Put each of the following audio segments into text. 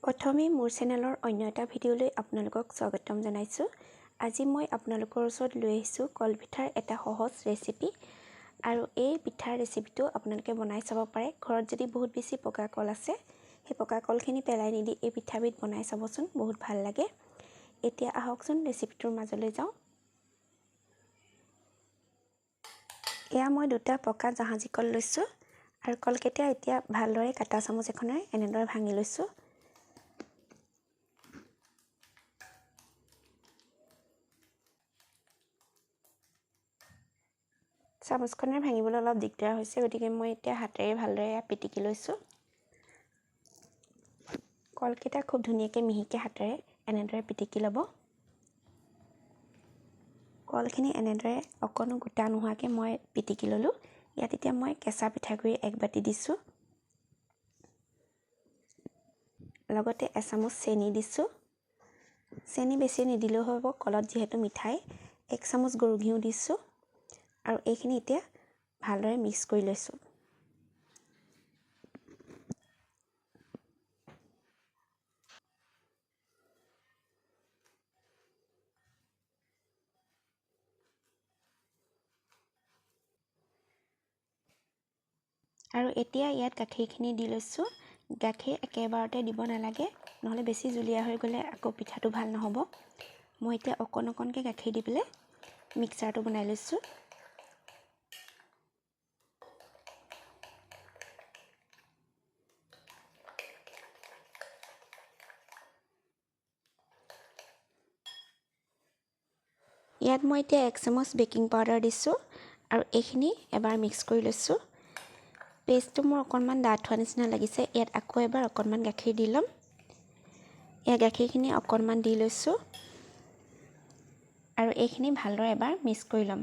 প্ৰথমে মোৰ চেনেলৰ অন্য এটা ভিডিঅ'লৈ আপোনালোকক স্বাগতম জনাইছোঁ। আজি মই আপোনালোকৰ ওচৰত লৈ আহিছোঁ কল পিঠাৰ এটা সহজ ৰেচিপি। আৰু এই পিঠাৰ ৰেচিপিটো আপোনালোকে বনাই চাব পাৰে। ঘৰত যদি বহুত বেছি পকা কল আছে, সেই পকা কলখিনি পেলাই নিদি এই পিঠাবিধ বনাই চাবচোন, বহুত ভাল লাগে। এতিয়া আহকচোন ৰেচিপিটোৰ মাজলৈ যাওঁ। এয়া মই দুটা পকা জাহাজী কল লৈছোঁ আৰু কলকেইটা এতিয়া ভালদৰে কাটা চামুচ এখনেৰে এনেদৰে ভাঙি লৈছোঁ। চামুচখনেৰে ভাঙিবলৈ অলপ দিগদাৰ হৈছে, গতিকে মই এতিয়া হাতেৰে ভালদৰে পিটিকি লৈছোঁ। কলকেইটা খুব ধুনীয়াকৈ মিহিকৈ হাতেৰে এনেদৰে পিটিকি ল'ব। কলখিনি এনেদৰে অকণো গোটা নোহোৱাকৈ মই পিটিকি ল'লোঁ। ইয়াত এতিয়া মই কেঁচা পিঠাগুড়ি 1 বাটি দিছোঁ, লগতে এচামুচ চেনি দিছোঁ। চেনি বেছি নিদিলেও হ'ব, কলত যিহেতু মিঠাই। 1 চামুচ গৰু ঘিউ দিছোঁ আৰু এইখিনি এতিয়া ভালদৰে মিক্স কৰি লৈছোঁ। আৰু এতিয়া ইয়াত গাখীৰখিনি দি লৈছোঁ। গাখীৰ একেবাৰতে দিব নালাগে, নহ'লে বেছি জুলীয়া হৈ গ'লে আকৌ পিঠাটো ভাল নহ'ব। মই এতিয়া অকণ অকণকৈ গাখীৰ দি পেলাই মিক্সাৰটো বনাই লৈছোঁ। ইয়াত মই এতিয়া 1 চামুচ বেকিং পাউডাৰ দিছোঁ আৰু এইখিনি এবাৰ মিক্স কৰি লৈছোঁ। পেষ্টটো মোৰ অকণমান ডাঠ হোৱা নিচিনা লাগিছে। ইয়াত আকৌ এবাৰ অকণমান গাখীৰ দি ল'ম। ইয়াত গাখীৰখিনি অকণমান দি লৈছোঁ আৰু এইখিনি ভালদৰে এবাৰ মিক্স কৰি ল'ম।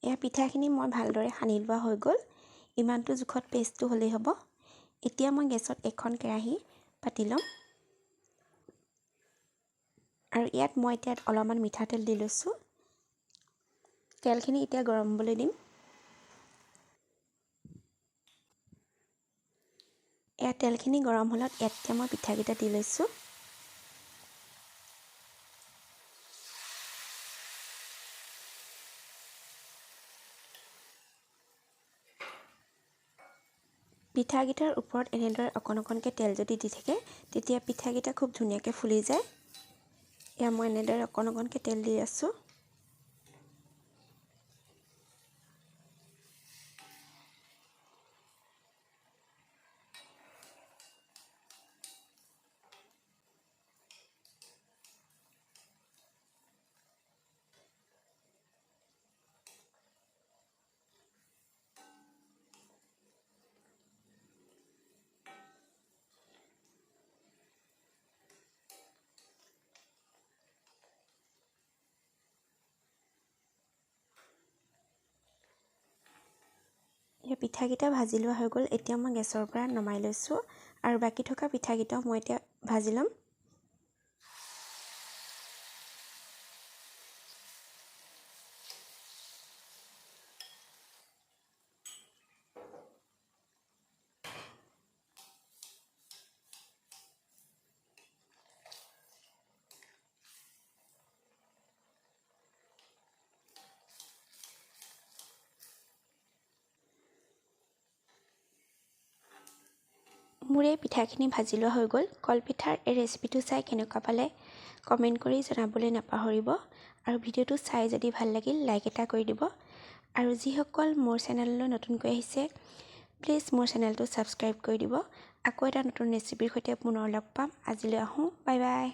এয়া পিঠাখিনি মই ভালদৰে সানি লোৱা হৈ গ'ল। ইমানটো জোখত পেষ্টটো হ'লেই হ'ব। এতিয়া মই গেছত এখন কেৰাহী পাতি ল'ম আৰু ইয়াত মই অলপমান মিঠাতেল দি লৈছোঁ। তেলখিনি এতিয়া গৰম হ'বলৈ দিম। এয়া তেলখিনি গৰম হ'লত ইয়াত এতিয়া মই পিঠাকেইটা দি লৈছোঁ। পিঠাকেইটাৰ ওপৰত এনেদৰে অকণ অকণকৈ তেল যদি দি থাকে, তেতিয়া পিঠাকেইটা খুব ধুনীয়াকৈ ফুলি যায়। এয়া মই এনেদৰে অকণ অকণকৈ তেল দি আছোঁ। এই পিঠাকেইটা ভাজি লোৱা হৈ গ'ল। এতিয়া মই গেছৰ পৰা নমাই লৈছোঁ আৰু বাকী থকা পিঠাকেইটাও মই এতিয়া ভাজি ল'ম। মোৰ এই পিঠাখিনি ভাজি লোৱা হৈ গ'ল। কলপিঠাৰ এই ৰেচিপিটো চাই কেনেকুৱা পালে কমেণ্ট কৰি জনাবলৈ নাপাহৰিব। আৰু ভিডিঅ'টো চাই যদি ভাল লাগিল, লাইক এটা কৰি দিব। আৰু যিসকল মোৰ চেনেললৈ নতুনকৈ আহিছে, প্লিজ মোৰ চেনেলটো ছাবস্ক্ৰাইব কৰি দিব। আকৌ এটা নতুন ৰেচিপিৰ সৈতে পুনৰ লগ পাম। আজিলৈ আহোঁ, বাই বাই।